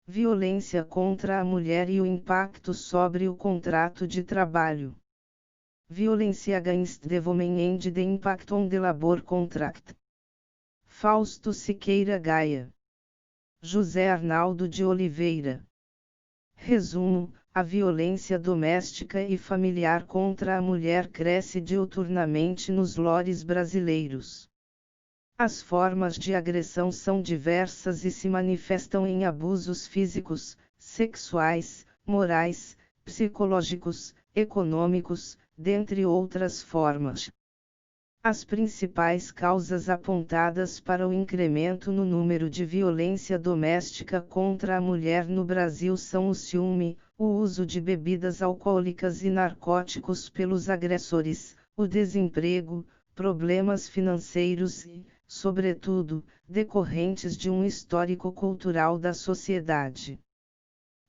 Violência contra a mulher e o impacto sobre o contrato de trabalho. Violência against the woman and the impact on the labor contract. Fausto Siqueira Gaia. José Arnaldo de Oliveira. Resumo: a violência doméstica e familiar contra a mulher cresce diuturnamente nos lares brasileiros. As formas de agressão são diversas e se manifestam em abusos físicos, sexuais, morais, psicológicos, econômicos, dentre outras formas. As principais causas apontadas para o incremento no número de violência doméstica contra a mulher no Brasil são o ciúme, o uso de bebidas alcoólicas e narcóticos pelos agressores, o desemprego, problemas financeiros e, sobretudo, decorrentes de um histórico cultural da sociedade.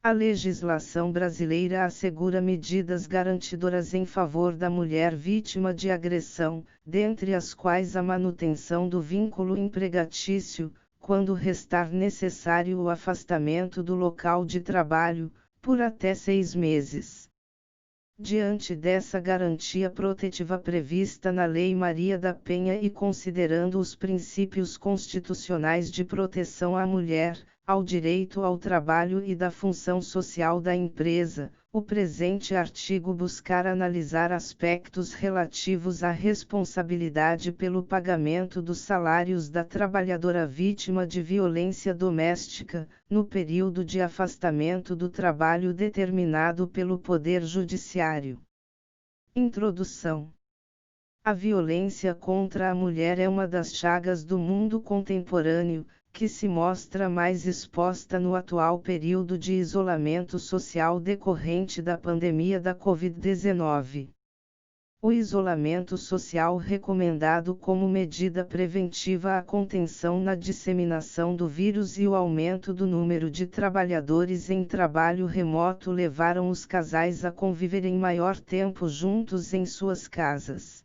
A legislação brasileira assegura medidas garantidoras em favor da mulher vítima de agressão, dentre as quais a manutenção do vínculo empregatício, quando restar necessário o afastamento do local de trabalho, por até 6 meses. Diante dessa garantia protetiva prevista na Lei Maria da Penha e considerando os princípios constitucionais de proteção à mulher, ao direito ao trabalho e da função social da empresa, o presente artigo buscar analisar aspectos relativos à responsabilidade pelo pagamento dos salários da trabalhadora vítima de violência doméstica, no período de afastamento do trabalho determinado pelo Poder Judiciário. Introdução. A violência contra a mulher é uma das chagas do mundo contemporâneo, que se mostra mais exposta no atual período de isolamento social decorrente da pandemia da Covid-19. O isolamento social recomendado como medida preventiva à contenção na disseminação do vírus e o aumento do número de trabalhadores em trabalho remoto levaram os casais a conviverem maior tempo juntos em suas casas.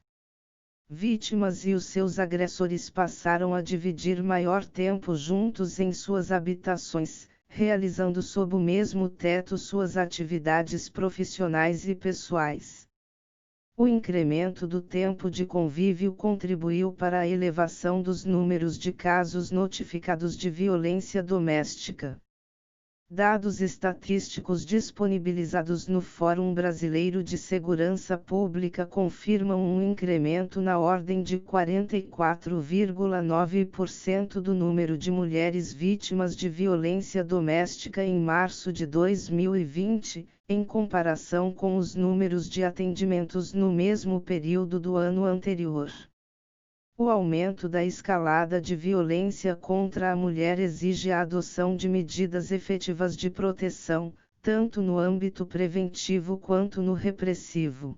Vítimas e os seus agressores passaram a dividir maior tempo juntos em suas habitações, realizando sob o mesmo teto suas atividades profissionais e pessoais. O incremento do tempo de convívio contribuiu para a elevação dos números de casos notificados de violência doméstica. Dados estatísticos disponibilizados no Fórum Brasileiro de Segurança Pública confirmam um incremento na ordem de 44,9% do número de mulheres vítimas de violência doméstica em março de 2020, em comparação com os números de atendimentos no mesmo período do ano anterior. O aumento da escalada de violência contra a mulher exige a adoção de medidas efetivas de proteção, tanto no âmbito preventivo quanto no repressivo.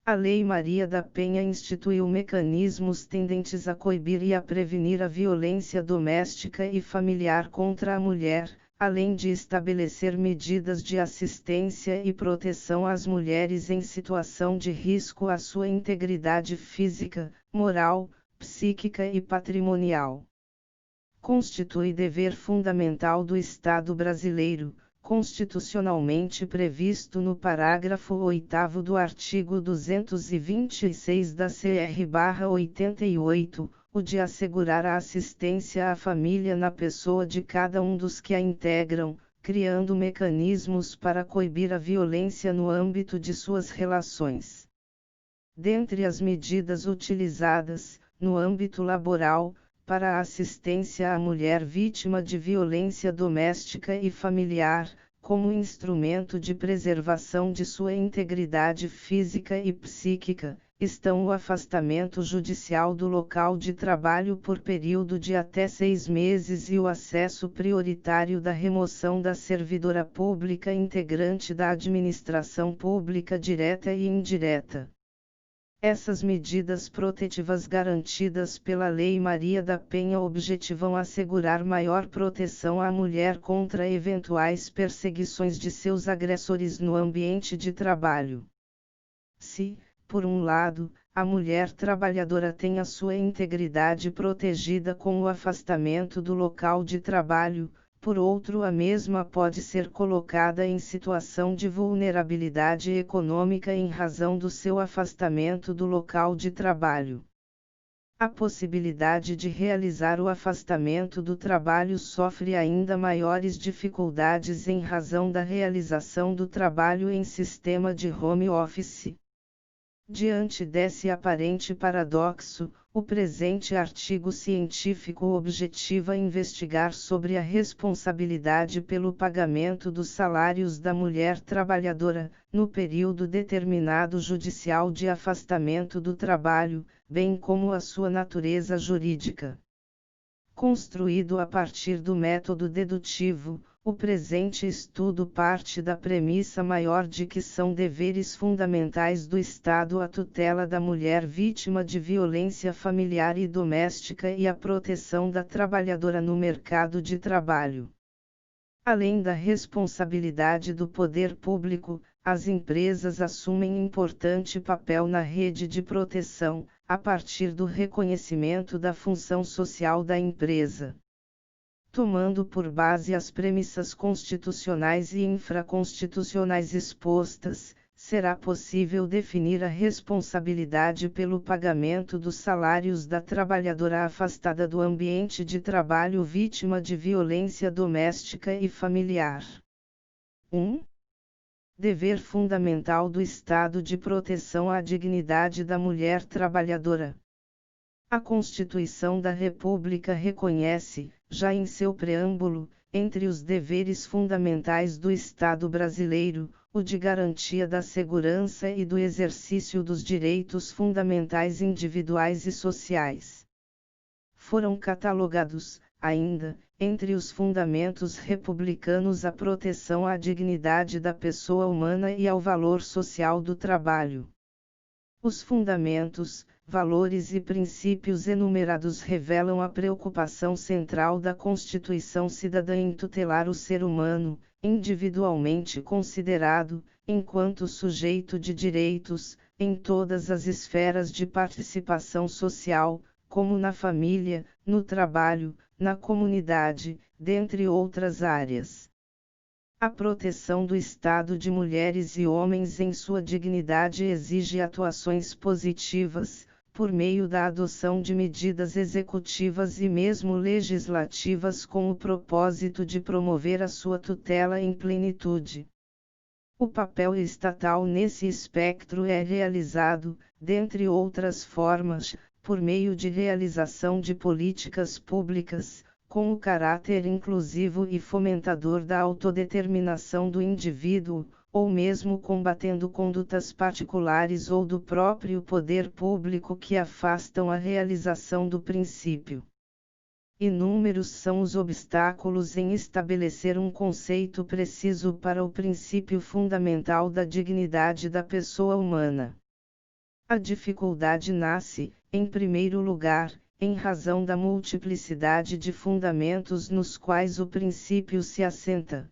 A Lei Maria da Penha instituiu mecanismos tendentes a coibir e a prevenir a violência doméstica e familiar contra a mulher, além de estabelecer medidas de assistência e proteção às mulheres em situação de risco à sua integridade física, moral, psíquica e patrimonial. Constitui dever fundamental do Estado brasileiro, constitucionalmente previsto no parágrafo 8º do artigo 226 da CR/88, o de assegurar a assistência à família na pessoa de cada um dos que a integram, criando mecanismos para coibir a violência no âmbito de suas relações. Dentre as medidas utilizadas, no âmbito laboral, para a assistência à mulher vítima de violência doméstica e familiar, como instrumento de preservação de sua integridade física e psíquica, estão o afastamento judicial do local de trabalho por período de até 6 meses e o acesso prioritário da remoção da servidora pública integrante da administração pública direta e indireta. Essas medidas protetivas garantidas pela Lei Maria da Penha objetivam assegurar maior proteção à mulher contra eventuais perseguições de seus agressores no ambiente de trabalho. Se, por um lado, a mulher trabalhadora tem a sua integridade protegida com o afastamento do local de trabalho, por outro, a mesma pode ser colocada em situação de vulnerabilidade econômica em razão do seu afastamento do local de trabalho. A possibilidade de realizar o afastamento do trabalho sofre ainda maiores dificuldades em razão da realização do trabalho em sistema de home office. Diante desse aparente paradoxo, o presente artigo científico objetiva investigar sobre a responsabilidade pelo pagamento dos salários da mulher trabalhadora, no período determinado judicial de afastamento do trabalho, bem como a sua natureza jurídica. Construído a partir do método dedutivo, o presente estudo parte da premissa maior de que são deveres fundamentais do Estado a tutela da mulher vítima de violência familiar e doméstica e a proteção da trabalhadora no mercado de trabalho. Além da responsabilidade do poder público, as empresas assumem importante papel na rede de proteção, a partir do reconhecimento da função social da empresa. Tomando por base as premissas constitucionais e infraconstitucionais expostas, será possível definir a responsabilidade pelo pagamento dos salários da trabalhadora afastada do ambiente de trabalho vítima de violência doméstica e familiar. 1. Dever fundamental do Estado de proteção à dignidade da mulher trabalhadora. A Constituição da República reconhece, já em seu preâmbulo, entre os deveres fundamentais do Estado brasileiro, o de garantia da segurança e do exercício dos direitos fundamentais individuais e sociais. Foram catalogados, ainda, entre os fundamentos republicanos a proteção à dignidade da pessoa humana e ao valor social do trabalho. Os fundamentos, valores e princípios enumerados revelam a preocupação central da Constituição cidadã em tutelar o ser humano, individualmente considerado, enquanto sujeito de direitos, em todas as esferas de participação social, como na família, no trabalho, na comunidade, dentre outras áreas. A proteção do estado de mulheres e homens em sua dignidade exige atuações positivas, por meio da adoção de medidas executivas e mesmo legislativas com o propósito de promover a sua tutela em plenitude. O papel estatal nesse espectro é realizado, dentre outras formas, por meio de realização de políticas públicas, com o caráter inclusivo e fomentador da autodeterminação do indivíduo, ou mesmo combatendo condutas particulares ou do próprio poder público que afastam a realização do princípio. Inúmeros são os obstáculos em estabelecer um conceito preciso para o princípio fundamental da dignidade da pessoa humana. A dificuldade nasce, em primeiro lugar, em razão da multiplicidade de fundamentos nos quais o princípio se assenta.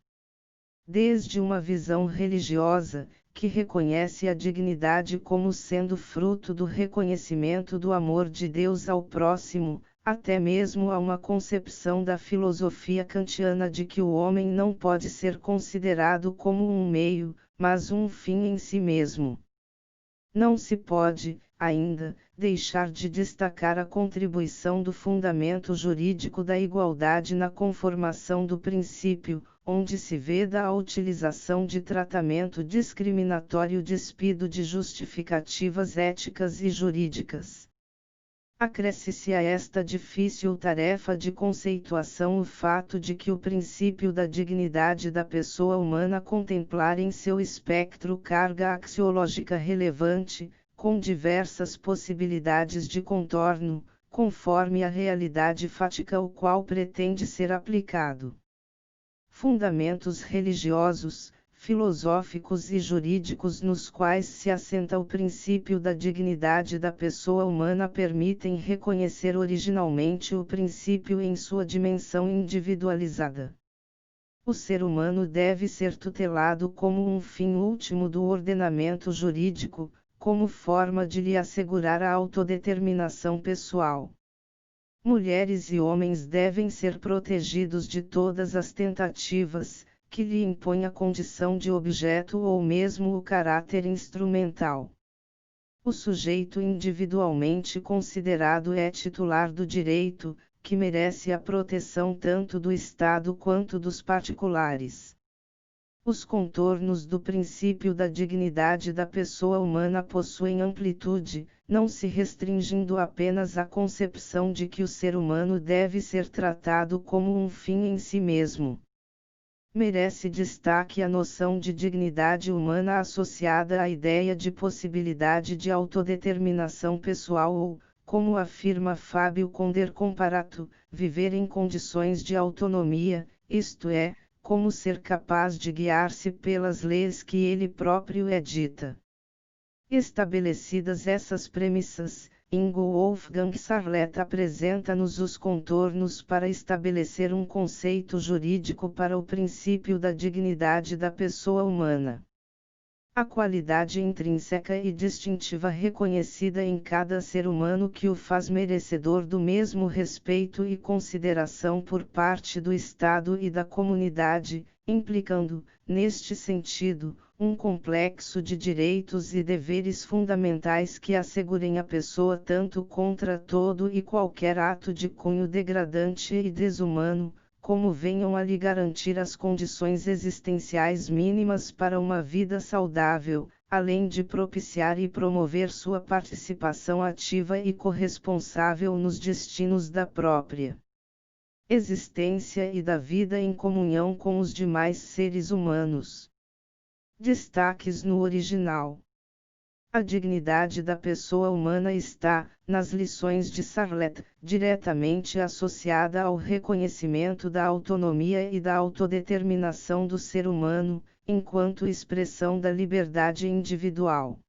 Desde uma visão religiosa, que reconhece a dignidade como sendo fruto do reconhecimento do amor de Deus ao próximo, até mesmo a uma concepção da filosofia kantiana de que o homem não pode ser considerado como um meio, mas um fim em si mesmo. Não se pode, ainda, deixar de destacar a contribuição do fundamento jurídico da igualdade na conformação do princípio, onde se veda a utilização de tratamento discriminatório despido de justificativas éticas e jurídicas. Acresce-se a esta difícil tarefa de conceituação o fato de que o princípio da dignidade da pessoa humana contemplar em seu espectro carga axiológica relevante, com diversas possibilidades de contorno, conforme a realidade fática ao qual pretende ser aplicado. Fundamentos religiosos, filosóficos e jurídicos nos quais se assenta o princípio da dignidade da pessoa humana permitem reconhecer originalmente o princípio em sua dimensão individualizada. O ser humano deve ser tutelado como um fim último do ordenamento jurídico, como forma de lhe assegurar a autodeterminação pessoal. Mulheres e homens devem ser protegidos de todas as tentativas, que lhe impõem a condição de objeto ou mesmo o caráter instrumental. O sujeito individualmente considerado é titular do direito, que merece a proteção tanto do Estado quanto dos particulares. Os contornos do princípio da dignidade da pessoa humana possuem amplitude, não se restringindo apenas à concepção de que o ser humano deve ser tratado como um fim em si mesmo. Merece destaque a noção de dignidade humana associada à ideia de possibilidade de autodeterminação pessoal ou, como afirma Fábio Conder Comparato, viver em condições de autonomia, isto é, como ser capaz de guiar-se pelas leis que ele próprio edita. Estabelecidas essas premissas, Ingo Wolfgang Sarlet apresenta-nos os contornos para estabelecer um conceito jurídico para o princípio da dignidade da pessoa humana. A qualidade intrínseca e distintiva reconhecida em cada ser humano que o faz merecedor do mesmo respeito e consideração por parte do Estado e da comunidade, implicando, neste sentido, um complexo de direitos e deveres fundamentais que assegurem a pessoa tanto contra todo e qualquer ato de cunho degradante e desumano, como venham a lhe garantir as condições existenciais mínimas para uma vida saudável, além de propiciar e promover sua participação ativa e corresponsável nos destinos da própria existência e da vida em comunhão com os demais seres humanos. Destaques no original. A dignidade da pessoa humana está, nas lições de Sarlet, diretamente associada ao reconhecimento da autonomia e da autodeterminação do ser humano, enquanto expressão da liberdade individual.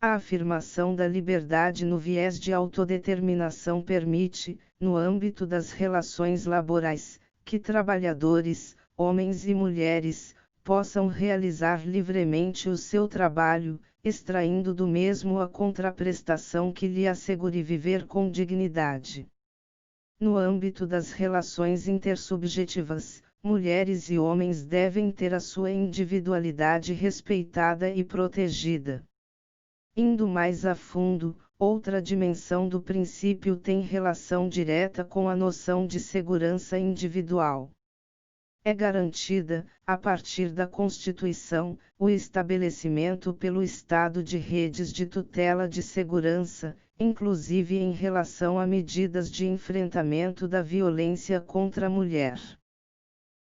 A afirmação da liberdade no viés de autodeterminação permite, no âmbito das relações laborais, que trabalhadores, homens e mulheres, possam realizar livremente o seu trabalho, extraindo do mesmo a contraprestação que lhe assegure viver com dignidade. No âmbito das relações intersubjetivas, mulheres e homens devem ter a sua individualidade respeitada e protegida. Indo mais a fundo, outra dimensão do princípio tem relação direta com a noção de segurança individual. É garantida, a partir da Constituição, o estabelecimento pelo Estado de redes de tutela de segurança, inclusive em relação a medidas de enfrentamento da violência contra a mulher.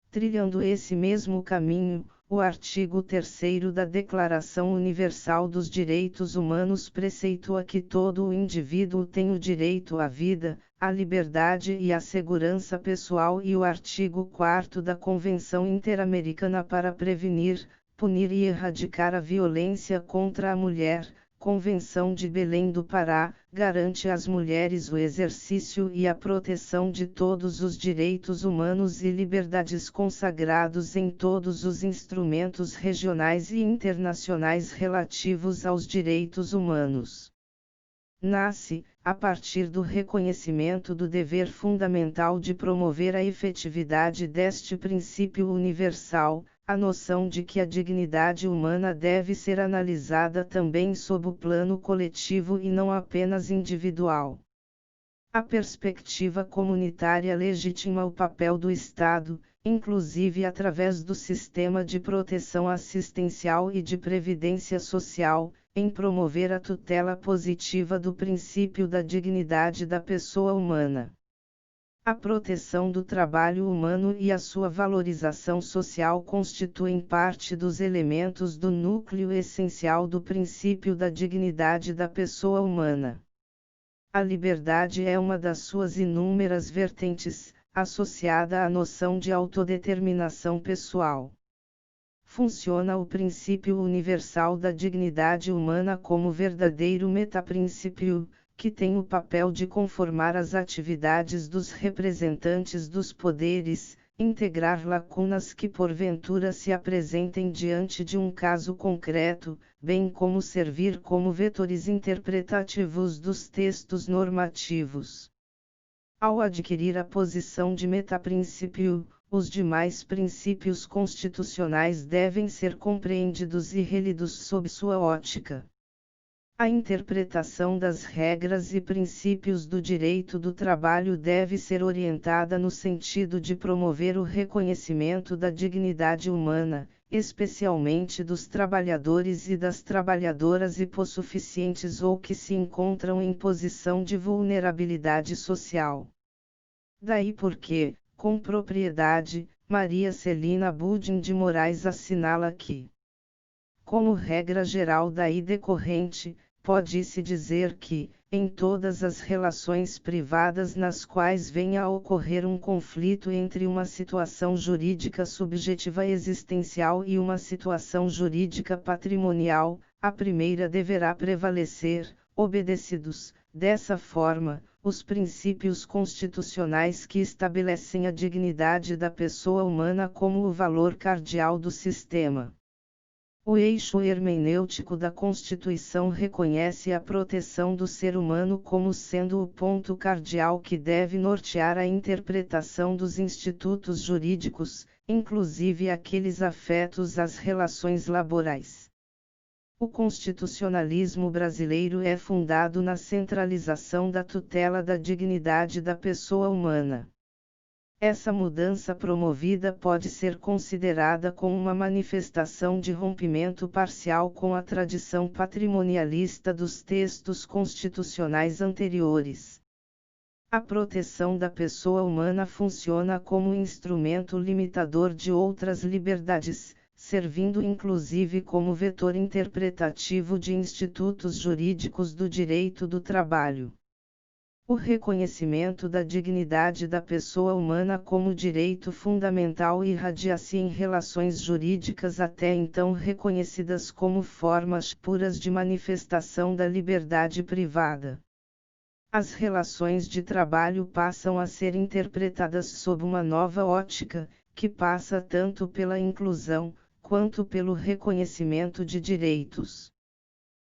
Trilhando esse mesmo caminho, o artigo 3º da Declaração Universal dos Direitos Humanos preceitua que todo o indivíduo tem o direito à vida, à liberdade e à segurança pessoal, e o artigo 4º da Convenção Interamericana para Prevenir, Punir e Erradicar a Violência contra a Mulher, Convenção de Belém do Pará, garante às mulheres o exercício e a proteção de todos os direitos humanos e liberdades consagrados em todos os instrumentos regionais e internacionais relativos aos direitos humanos. Nasce, a partir do reconhecimento do dever fundamental de promover a efetividade deste princípio universal, a noção de que a dignidade humana deve ser analisada também sob o plano coletivo e não apenas individual. A perspectiva comunitária legitima o papel do Estado, inclusive através do sistema de proteção assistencial e de previdência social, em promover a tutela positiva do princípio da dignidade da pessoa humana. A proteção do trabalho humano e a sua valorização social constituem parte dos elementos do núcleo essencial do princípio da dignidade da pessoa humana. A liberdade é uma das suas inúmeras vertentes, associada à noção de autodeterminação pessoal. Funciona o princípio universal da dignidade humana como verdadeiro metaprincípio, que tem o papel de conformar as atividades dos representantes dos poderes, integrar lacunas que porventura se apresentem diante de um caso concreto, bem como servir como vetores interpretativos dos textos normativos. Ao adquirir a posição de metaprincípio, os demais princípios constitucionais devem ser compreendidos e relidos sob sua ótica. A interpretação das regras e princípios do direito do trabalho deve ser orientada no sentido de promover o reconhecimento da dignidade humana, especialmente dos trabalhadores e das trabalhadoras hipossuficientes ou que se encontram em posição de vulnerabilidade social. Daí porque, com propriedade, Maria Celina Budin de Moraes assinala que, como regra geral daí decorrente, pode-se dizer que, em todas as relações privadas nas quais venha a ocorrer um conflito entre uma situação jurídica subjetiva existencial e uma situação jurídica patrimonial, a primeira deverá prevalecer, obedecidos, dessa forma, os princípios constitucionais que estabelecem a dignidade da pessoa humana como o valor cardeal do sistema. O eixo hermenêutico da Constituição reconhece a proteção do ser humano como sendo o ponto cardeal que deve nortear a interpretação dos institutos jurídicos, inclusive aqueles afetos às relações laborais. O constitucionalismo brasileiro é fundado na centralização da tutela da dignidade da pessoa humana. Essa mudança promovida pode ser considerada como uma manifestação de rompimento parcial com a tradição patrimonialista dos textos constitucionais anteriores. A proteção da pessoa humana funciona como instrumento limitador de outras liberdades, servindo inclusive como vetor interpretativo de institutos jurídicos do direito do trabalho. O reconhecimento da dignidade da pessoa humana como direito fundamental irradia-se em relações jurídicas até então reconhecidas como formas puras de manifestação da liberdade privada. As relações de trabalho passam a ser interpretadas sob uma nova ótica, que passa tanto pela inclusão, quanto pelo reconhecimento de direitos.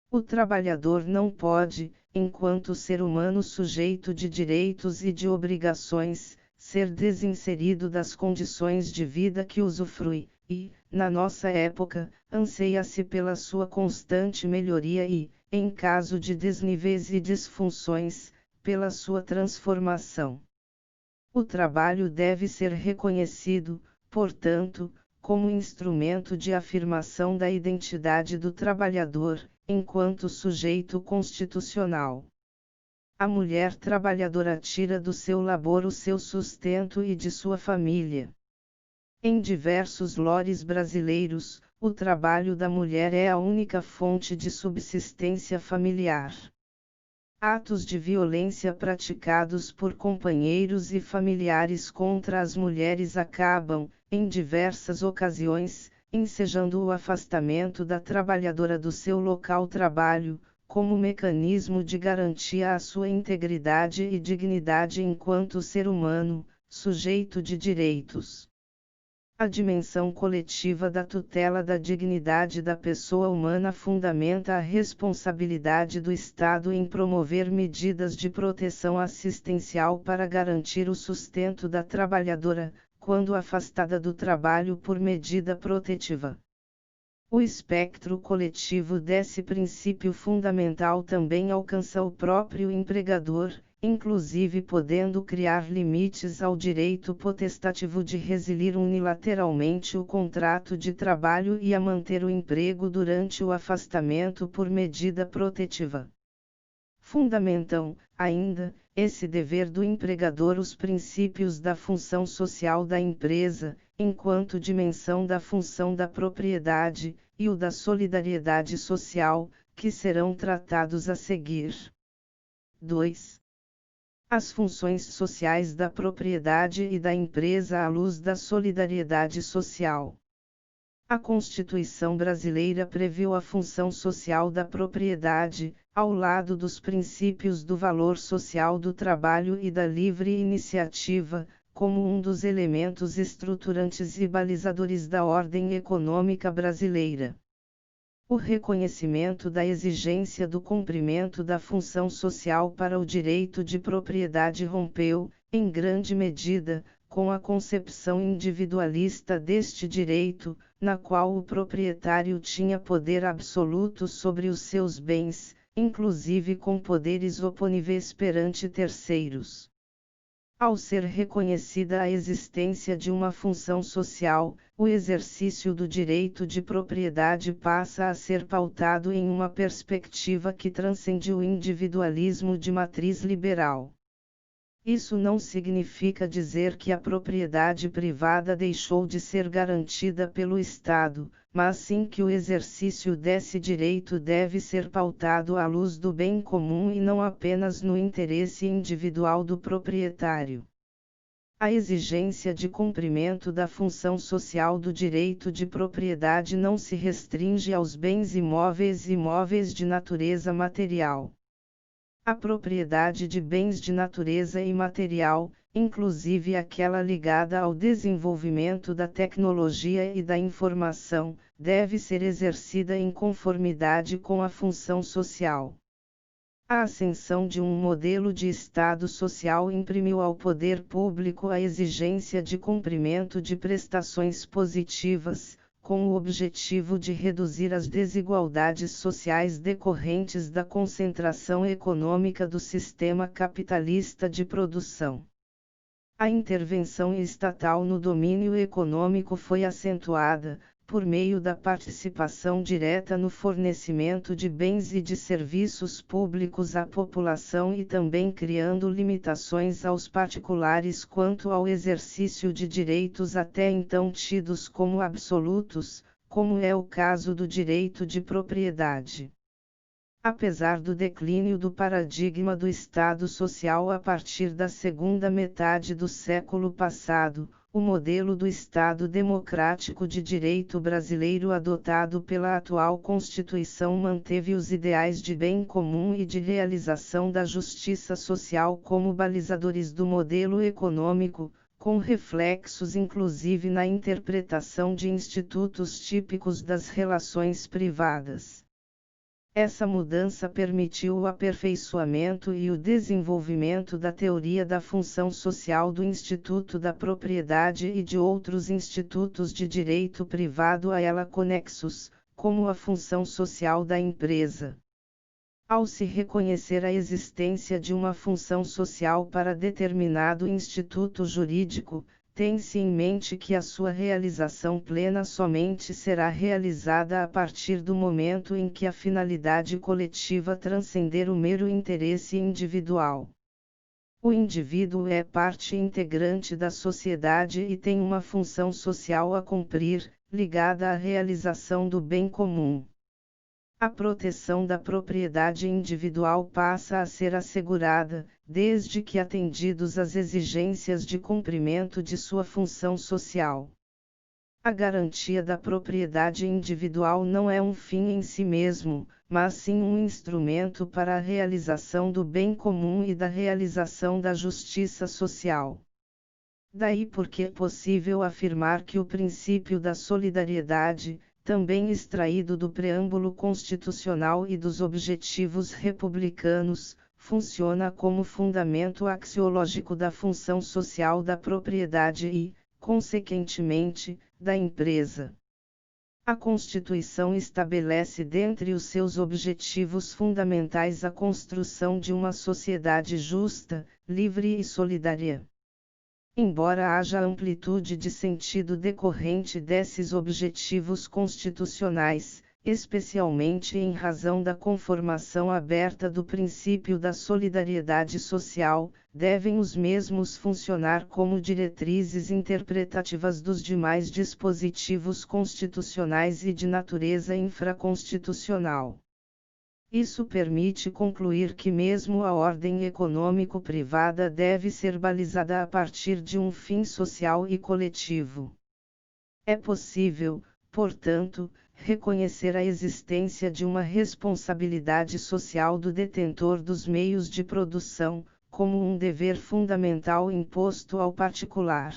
O trabalhador não pode, enquanto ser humano sujeito de direitos e de obrigações, ser desinserido das condições de vida que usufrui, e, na nossa época, anseia-se pela sua constante melhoria e, em caso de desníveis e disfunções, pela sua transformação. O trabalho deve ser reconhecido, portanto, como instrumento de afirmação da identidade do trabalhador, enquanto sujeito constitucional. A mulher trabalhadora tira do seu labor o seu sustento e de sua família. Em diversos lores brasileiros, o trabalho da mulher é a única fonte de subsistência familiar. Atos de violência praticados por companheiros e familiares contra as mulheres acabam, em diversas ocasiões, ensejando o afastamento da trabalhadora do seu local trabalho, como mecanismo de garantia à sua integridade e dignidade enquanto ser humano, sujeito de direitos. A dimensão coletiva da tutela da dignidade da pessoa humana fundamenta a responsabilidade do Estado em promover medidas de proteção assistencial para garantir o sustento da trabalhadora, quando afastada do trabalho por medida protetiva. O espectro coletivo desse princípio fundamental também alcança o próprio empregador, inclusive podendo criar limites ao direito potestativo de resiliar unilateralmente o contrato de trabalho e a manter o emprego durante o afastamento por medida protetiva. Fundamentam, ainda, esse dever do empregador os princípios da função social da empresa, enquanto dimensão da função da propriedade, e o da solidariedade social, que serão tratados a seguir. 2. As funções sociais da propriedade e da empresa à luz da solidariedade social. A Constituição brasileira previu a função social da propriedade, ao lado dos princípios do valor social do trabalho e da livre iniciativa, como um dos elementos estruturantes e balizadores da ordem econômica brasileira. O reconhecimento da exigência do cumprimento da função social para o direito de propriedade rompeu, em grande medida, com a concepção individualista deste direito, na qual o proprietário tinha poder absoluto sobre os seus bens, inclusive com poderes oponíveis perante terceiros. Ao ser reconhecida a existência de uma função social, o exercício do direito de propriedade passa a ser pautado em uma perspectiva que transcende o individualismo de matriz liberal. Isso não significa dizer que a propriedade privada deixou de ser garantida pelo Estado, mas sim que o exercício desse direito deve ser pautado à luz do bem comum e não apenas no interesse individual do proprietário. A exigência de cumprimento da função social do direito de propriedade não se restringe aos bens imóveis e imóveis de natureza material. A propriedade de bens de natureza imaterial, inclusive aquela ligada ao desenvolvimento da tecnologia e da informação, deve ser exercida em conformidade com a função social. A ascensão de um modelo de Estado social imprimiu ao poder público a exigência de cumprimento de prestações positivas, com o objetivo de reduzir as desigualdades sociais decorrentes da concentração econômica do sistema capitalista de produção. A intervenção estatal no domínio econômico foi acentuada, por meio da participação direta no fornecimento de bens e de serviços públicos à população e também criando limitações aos particulares quanto ao exercício de direitos até então tidos como absolutos, como é o caso do direito de propriedade. Apesar do declínio do paradigma do Estado social a partir da segunda metade do século passado, o modelo do Estado democrático de direito brasileiro adotado pela atual Constituição manteve os ideais de bem comum e de realização da justiça social como balizadores do modelo econômico, com reflexos inclusive na interpretação de institutos típicos das relações privadas. Essa mudança permitiu o aperfeiçoamento e o desenvolvimento da teoria da função social do Instituto da Propriedade e de outros institutos de direito privado a ela conexos, como a função social da empresa. Ao se reconhecer a existência de uma função social para determinado instituto jurídico, tem-se em mente que a sua realização plena somente será realizada a partir do momento em que a finalidade coletiva transcender o mero interesse individual. O indivíduo é parte integrante da sociedade e tem uma função social a cumprir, ligada à realização do bem comum. A proteção da propriedade individual passa a ser assegurada, desde que atendidos às exigências de cumprimento de sua função social. A garantia da propriedade individual não é um fim em si mesmo, mas sim um instrumento para a realização do bem comum e da realização da justiça social. Daí porque é possível afirmar que o princípio da solidariedade, também extraído do preâmbulo constitucional e dos objetivos republicanos, funciona como fundamento axiológico da função social da propriedade e, consequentemente, da empresa. A Constituição estabelece dentre os seus objetivos fundamentais a construção de uma sociedade justa, livre e solidária. Embora haja amplitude de sentido decorrente desses objetivos constitucionais, especialmente em razão da conformação aberta do princípio da solidariedade social, devem os mesmos funcionar como diretrizes interpretativas dos demais dispositivos constitucionais e de natureza infraconstitucional. Isso permite concluir que mesmo a ordem econômico-privada deve ser balizada a partir de um fim social e coletivo. É possível, portanto, reconhecer a existência de uma responsabilidade social do detentor dos meios de produção, como um dever fundamental imposto ao particular.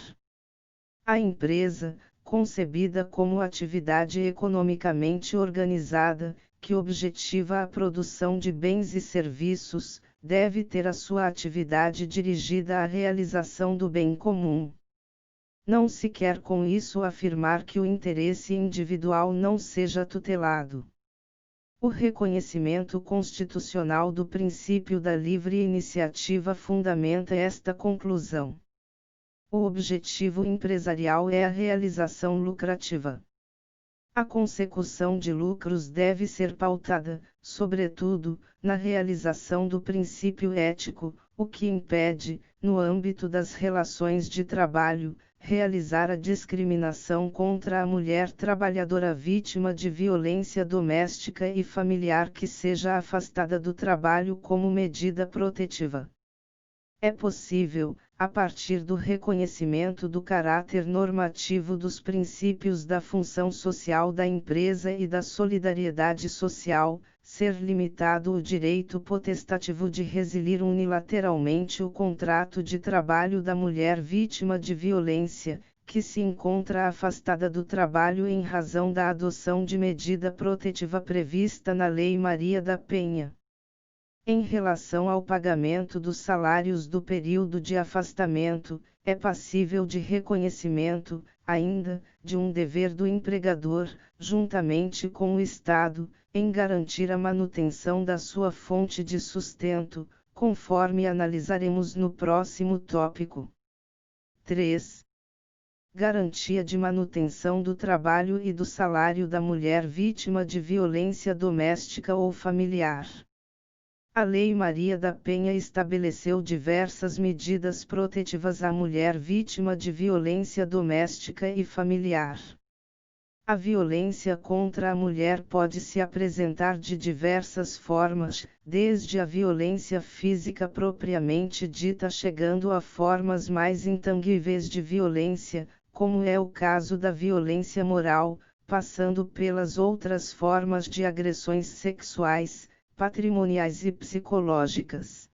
A empresa, concebida como atividade economicamente organizada, que objetiva a produção de bens e serviços, deve ter a sua atividade dirigida à realização do bem comum. Não se quer com isso afirmar que o interesse individual não seja tutelado. O reconhecimento constitucional do princípio da livre iniciativa fundamenta esta conclusão. O objetivo empresarial é a realização lucrativa. A consecução de lucros deve ser pautada, sobretudo, na realização do princípio ético, o que impede, no âmbito das relações de trabalho, realizar a discriminação contra a mulher trabalhadora vítima de violência doméstica e familiar que seja afastada do trabalho como medida protetiva. É possível, a partir do reconhecimento do caráter normativo dos princípios da função social da empresa e da solidariedade social, ser limitado o direito potestativo de resiliar unilateralmente o contrato de trabalho da mulher vítima de violência, que se encontra afastada do trabalho em razão da adoção de medida protetiva prevista na Lei Maria da Penha. Em relação ao pagamento dos salários do período de afastamento, é passível de reconhecimento, ainda, de um dever do empregador, juntamente com o Estado, em garantir a manutenção da sua fonte de sustento, conforme analisaremos no próximo tópico. 3. Garantia de manutenção do trabalho e do salário da mulher vítima de violência doméstica ou familiar. A Lei Maria da Penha estabeleceu diversas medidas protetivas à mulher vítima de violência doméstica e familiar. A violência contra a mulher pode se apresentar de diversas formas, desde a violência física propriamente dita chegando a formas mais intangíveis de violência, como é o caso da violência moral, passando pelas outras formas de agressões sexuais, patrimoniais e psicológicas.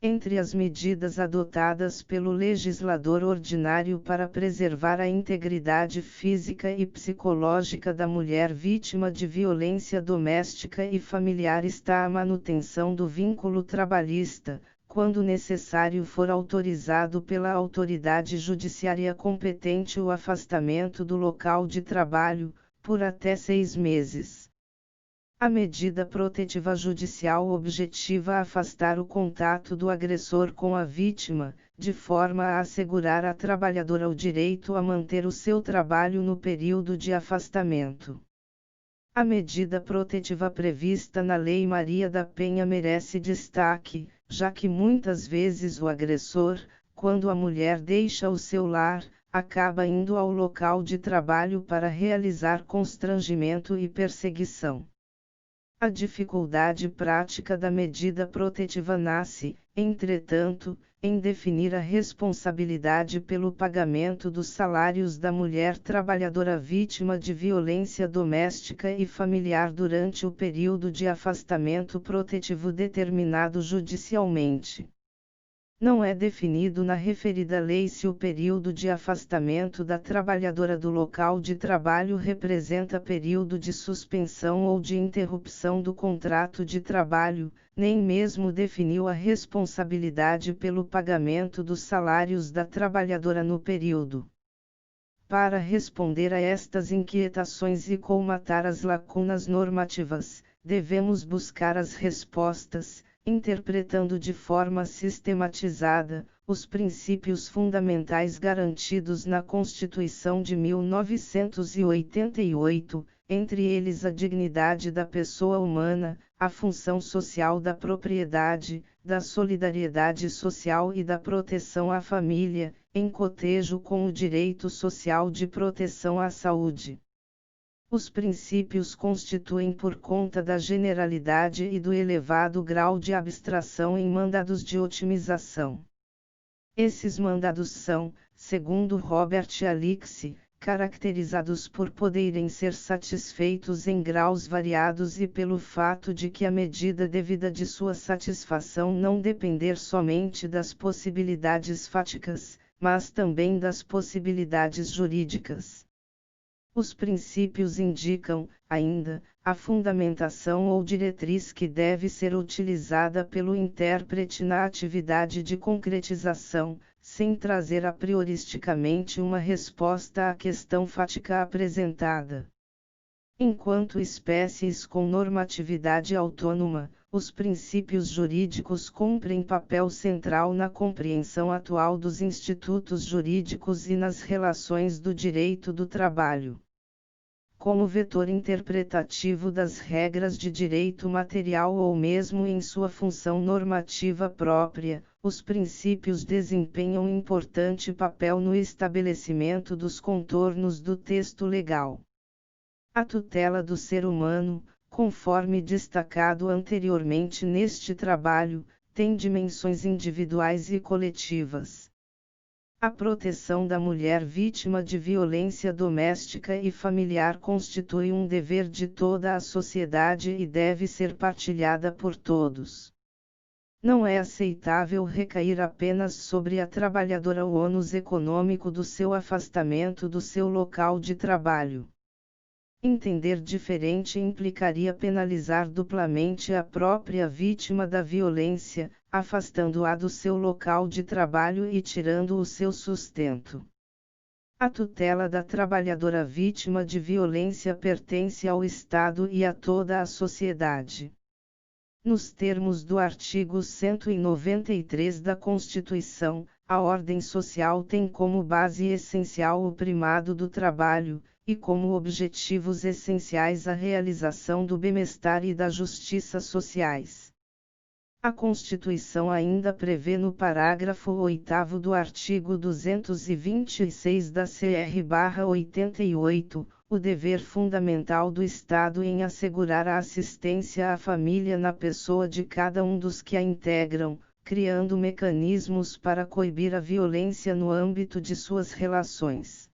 Entre as medidas adotadas pelo legislador ordinário para preservar a integridade física e psicológica da mulher vítima de violência doméstica e familiar está a manutenção do vínculo trabalhista, quando necessário for autorizado pela autoridade judiciária competente o afastamento do local de trabalho, por até 6 meses. A medida protetiva judicial objetiva afastar o contato do agressor com a vítima, de forma a assegurar à trabalhadora o direito a manter o seu trabalho no período de afastamento. A medida protetiva prevista na Lei Maria da Penha merece destaque, já que muitas vezes o agressor, quando a mulher deixa o seu lar, acaba indo ao local de trabalho para realizar constrangimento e perseguição. A dificuldade prática da medida protetiva nasce, entretanto, em definir a responsabilidade pelo pagamento dos salários da mulher trabalhadora vítima de violência doméstica e familiar durante o período de afastamento protetivo determinado judicialmente. Não é definido na referida lei se o período de afastamento da trabalhadora do local de trabalho representa período de suspensão ou de interrupção do contrato de trabalho, nem mesmo definiu a responsabilidade pelo pagamento dos salários da trabalhadora no período. Para responder a estas inquietações e colmatar as lacunas normativas, devemos buscar as respostas, interpretando de forma sistematizada, os princípios fundamentais garantidos na Constituição de 1988, entre eles a dignidade da pessoa humana, a função social da propriedade, da solidariedade social e da proteção à família, em cotejo com o direito social de proteção à saúde. Os princípios constituem por conta da generalidade e do elevado grau de abstração em mandados de otimização. Esses mandados são, segundo Robert Alix, caracterizados por poderem ser satisfeitos em graus variados e pelo fato de que a medida devida de sua satisfação não depender somente das possibilidades fáticas, mas também das possibilidades jurídicas. Os princípios indicam, ainda, a fundamentação ou diretriz que deve ser utilizada pelo intérprete na atividade de concretização, sem trazer a prioristicamente uma resposta à questão fática apresentada. Enquanto espécies com normatividade autônoma, os princípios jurídicos cumprem papel central na compreensão atual dos institutos jurídicos e nas relações do direito do trabalho. Como vetor interpretativo das regras de direito material ou mesmo em sua função normativa própria, os princípios desempenham importante papel no estabelecimento dos contornos do texto legal. A tutela do ser humano, conforme destacado anteriormente neste trabalho, tem dimensões individuais e coletivas. A proteção da mulher vítima de violência doméstica e familiar constitui um dever de toda a sociedade e deve ser partilhada por todos. Não é aceitável recair apenas sobre a trabalhadora o ônus econômico do seu afastamento do seu local de trabalho. Entender diferente implicaria penalizar duplamente a própria vítima da violência, afastando-a do seu local de trabalho e tirando o seu sustento. A tutela da trabalhadora vítima de violência pertence ao Estado e a toda a sociedade. Nos termos do artigo 193 da Constituição, a ordem social tem como base essencial o primado do trabalho, e como objetivos essenciais a realização do bem-estar e da justiça sociais. A Constituição ainda prevê no parágrafo 8º do artigo 226 da CR/88, o dever fundamental do Estado em assegurar a assistência à família na pessoa de cada um dos que a integram, criando mecanismos para coibir a violência no âmbito de suas relações.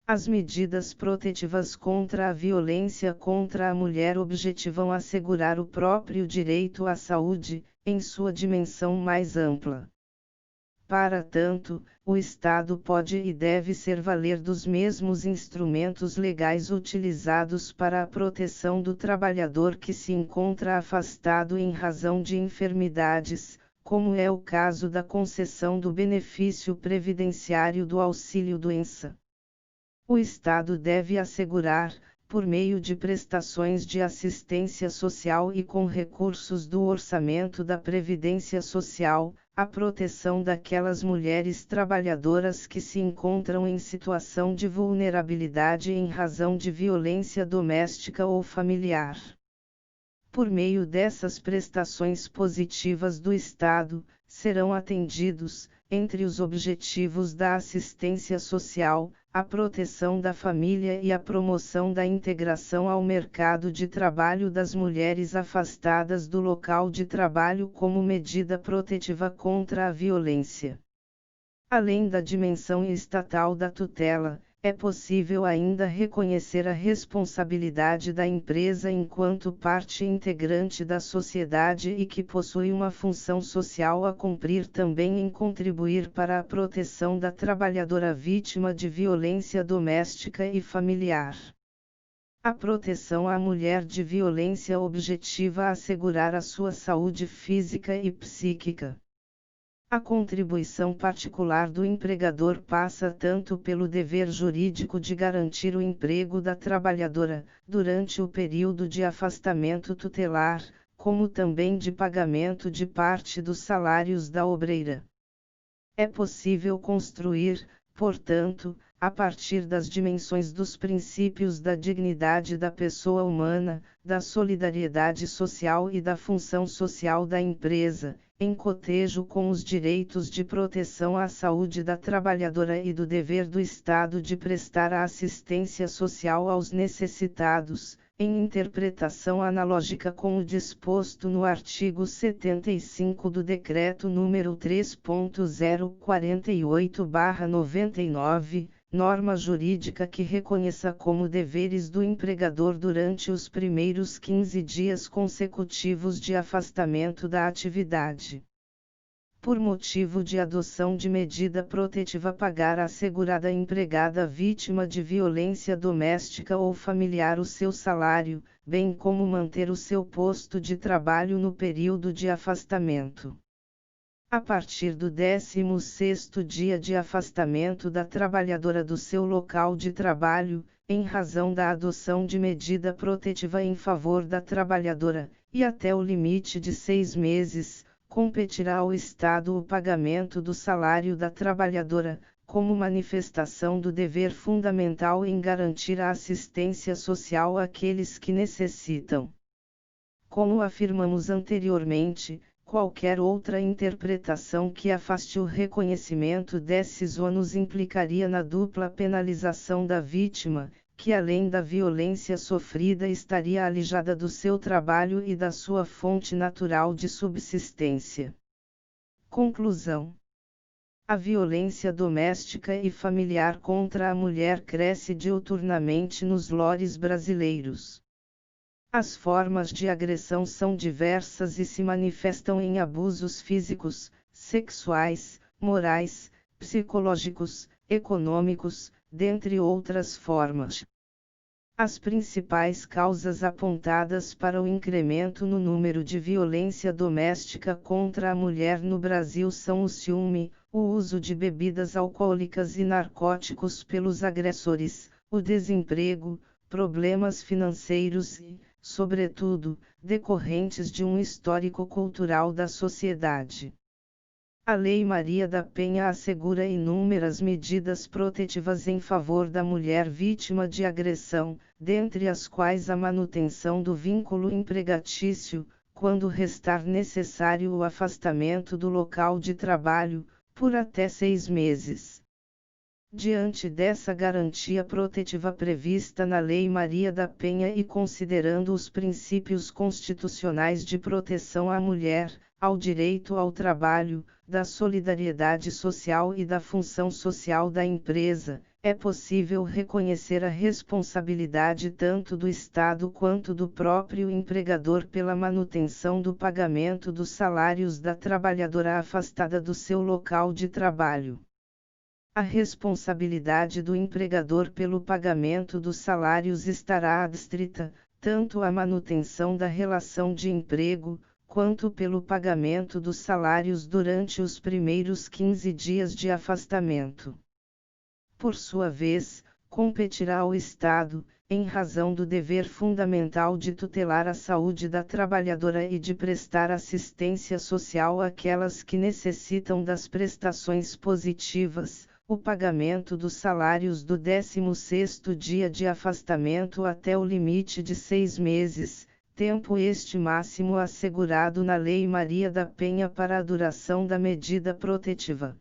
As medidas protetivas contra a violência contra a mulher objetivam assegurar o próprio direito à saúde, em sua dimensão mais ampla. Para tanto, o Estado pode e deve ser valer dos mesmos instrumentos legais utilizados para a proteção do trabalhador que se encontra afastado em razão de enfermidades, como é o caso da concessão do benefício previdenciário do auxílio-doença. O Estado deve assegurar, por meio de prestações de assistência social e com recursos do orçamento da Previdência Social, a proteção daquelas mulheres trabalhadoras que se encontram em situação de vulnerabilidade em razão de violência doméstica ou familiar. Por meio dessas prestações positivas do Estado, serão atendidos, entre os objetivos da assistência social, a proteção da família e a promoção da integração ao mercado de trabalho das mulheres afastadas do local de trabalho como medida protetiva contra a violência. Além da dimensão estatal da tutela, é possível ainda reconhecer a responsabilidade da empresa enquanto parte integrante da sociedade e que possui uma função social a cumprir também em contribuir para a proteção da trabalhadora vítima de violência doméstica e familiar. A proteção à mulher de violência objetiva assegurar a sua saúde física e psíquica. A contribuição particular do empregador passa tanto pelo dever jurídico de garantir o emprego da trabalhadora, durante o período de afastamento tutelar, como também de pagamento de parte dos salários da obreira. É possível construir, portanto, a partir das dimensões dos princípios da dignidade da pessoa humana, da solidariedade social e da função social da empresa, em cotejo com os direitos de proteção à saúde da trabalhadora e do dever do Estado de prestar a assistência social aos necessitados, em interpretação analógica com o disposto no artigo 75 do Decreto nº 3.048/99, norma jurídica que reconheça como deveres do empregador durante os primeiros 15 dias consecutivos de afastamento da atividade. por motivo de adoção de medida protetiva pagar à segurada empregada vítima de violência doméstica ou familiar o seu salário, bem como manter o seu posto de trabalho no período de afastamento. A partir do 16º dia de afastamento da trabalhadora do seu local de trabalho, em razão da adoção de medida protetiva em favor da trabalhadora, e até o limite de 6 meses, competirá ao Estado o pagamento do salário da trabalhadora, como manifestação do dever fundamental em garantir a assistência social àqueles que necessitam. Como afirmamos anteriormente, qualquer outra interpretação que afaste o reconhecimento desses ônus implicaria na dupla penalização da vítima, que além da violência sofrida estaria alijada do seu trabalho e da sua fonte natural de subsistência. Conclusão: a violência doméstica e familiar contra a mulher cresce diuturnamente nos lares brasileiros. As formas de agressão são diversas e se manifestam em abusos físicos, sexuais, morais, psicológicos, econômicos, dentre outras formas. As principais causas apontadas para o incremento no número de violência doméstica contra a mulher no Brasil são o ciúme, o uso de bebidas alcoólicas e narcóticos pelos agressores, o desemprego, problemas financeiros e, sobretudo, decorrentes de um histórico cultural da sociedade. A Lei Maria da Penha assegura inúmeras medidas protetivas em favor da mulher vítima de agressão, dentre as quais a manutenção do vínculo empregatício, quando restar necessário o afastamento do local de trabalho, por até 6 meses. Diante dessa garantia protetiva prevista na Lei Maria da Penha e considerando os princípios constitucionais de proteção à mulher, ao direito ao trabalho, da solidariedade social e da função social da empresa, é possível reconhecer a responsabilidade tanto do Estado quanto do próprio empregador pela manutenção do pagamento dos salários da trabalhadora afastada do seu local de trabalho. A responsabilidade do empregador pelo pagamento dos salários estará adstrita, tanto à manutenção da relação de emprego, quanto pelo pagamento dos salários durante os primeiros 15 dias de afastamento. Por sua vez, competirá ao Estado, em razão do dever fundamental de tutelar a saúde da trabalhadora e de prestar assistência social àquelas que necessitam das prestações positivas, o pagamento dos salários do 16º dia de afastamento até o limite de 6 meses, tempo este máximo assegurado na Lei Maria da Penha para a duração da medida protetiva.